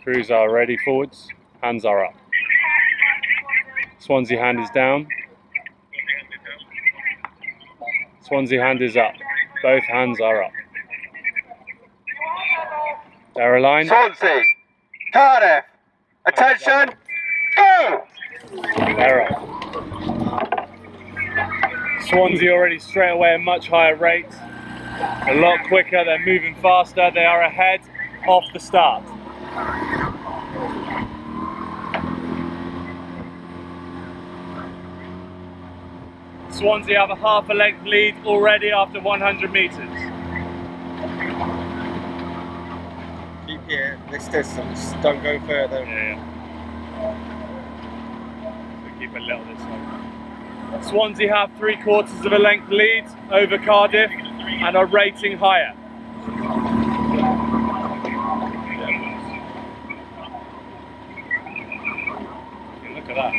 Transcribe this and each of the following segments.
Crews are ready forwards, hands are up. Swansea hand is down. Swansea hand is up. Both hands are up. They're aligned. Swansea, Cardiff, attention, go! They're up. Swansea already straight away a much higher rate. A lot quicker, they're moving faster, they are ahead off the start. Swansea have a half a length lead already after 100 metres. Keep here, this distance, don't go further. Yeah. So keep a little this way. Swansea have 3/4 of a length lead over Cardiff and are rating higher. Look at that.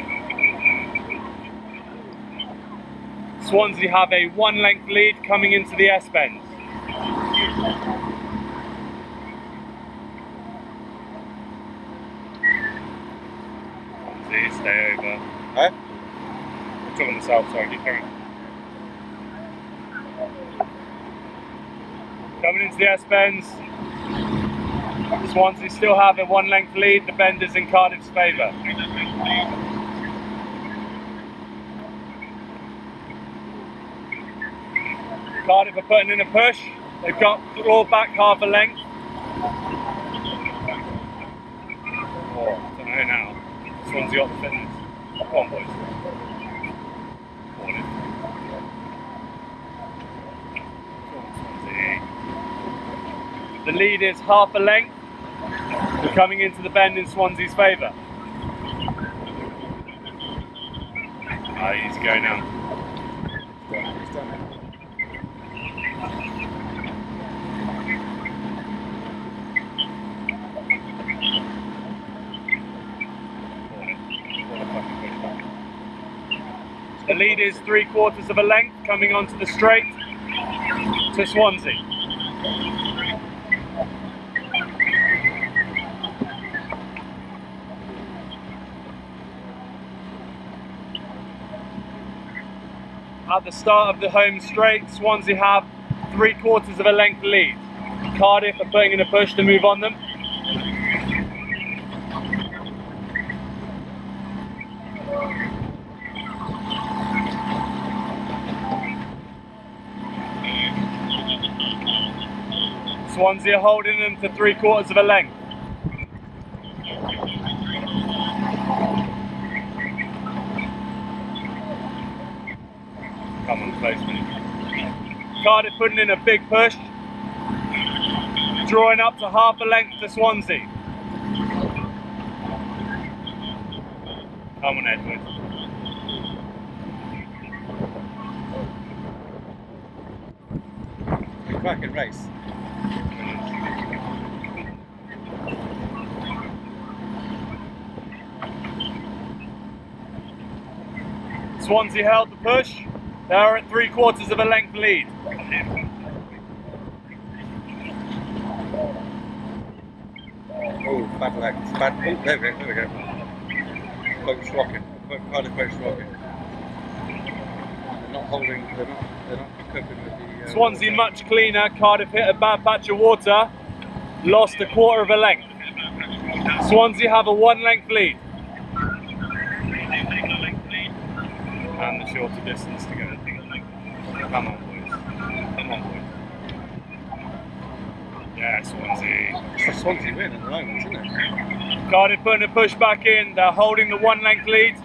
Swansea have a 1 length lead coming into the S-bends. Swansea, stay over. Huh? I'm talking myself, sorry, keep going. Coming into the S-bends. Swansea still have a 1 length lead, the bend is in Cardiff's favour. Cardiff are putting in a push. They've got clawed back half a length. Oh, I don't know now. Swansea got the fitness. Come on, boys. Swansea. The lead is half a length. We're coming into the bend in Swansea's favour. Ah, easy go now. He's done it. The lead is 3/4 of a length coming onto the straight to Swansea. At the start of the home straight, Swansea have 3/4 of a length lead. Cardiff are putting in a push to move on them. Swansea are holding them to 3/4 of a length. Come on, close minute. Cardiff putting in a big push, drawing up to half a length to Swansea. Come on, Edward. Cracking race. Swansea held the push. They are at 3/4 of a length lead. Oh, bad legs. Bad. Oh, there we go. Boat's rocking. Cardiff boat's rocking. They're not holding. They're not coping with the. Swansea much cleaner. Cardiff hit a bad patch of water. Lost a 1/4 of a length. Swansea have a 1 length lead. And the shorter distance to go. Come on, boys. Come on, boys. Yeah, Swansea. It's a Swansea win at the moment, isn't it? Cardiff putting a push back in. They're holding the 1 length lead.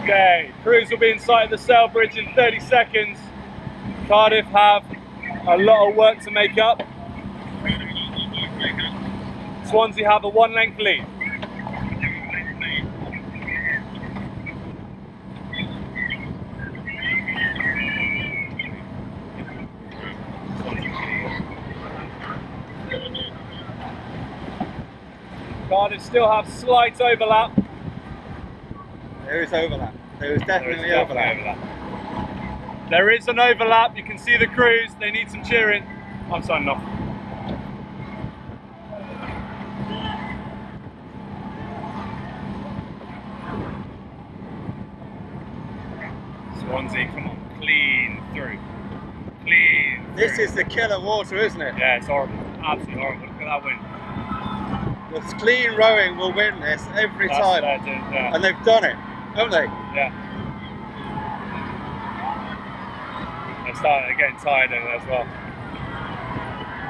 Okay, crews will be inside the sail bridge in 30 seconds. Cardiff have a lot of work to make up. Swansea have a 1 length lead. Cardiff still have slight overlap. There is overlap. There is definitely overlap. There is an overlap. You can see the crews. They need some cheering. I'm signing off. Swansea, come on, clean through. Clean through. This is the killer water, isn't it? Yeah, it's horrible. Absolutely horrible. Look at that wind. The clean rowing will win this every time. Yeah. And they've done it, haven't they? Yeah. They started getting tired in it as well.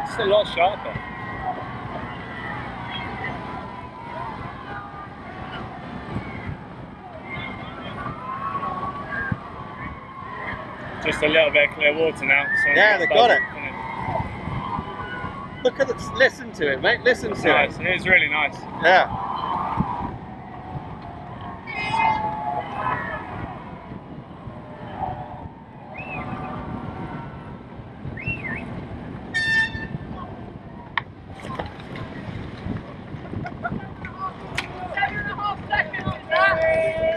It's a lot sharper. Just a little bit of clear water now. So yeah, they got it. Look at it, listen to it, mate, listen to nice. it. It is really nice. Yeah.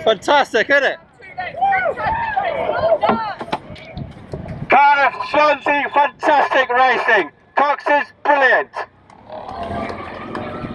Fantastic, isn't it? Cardiff, Swansea, fantastic racing. Cox is brilliant.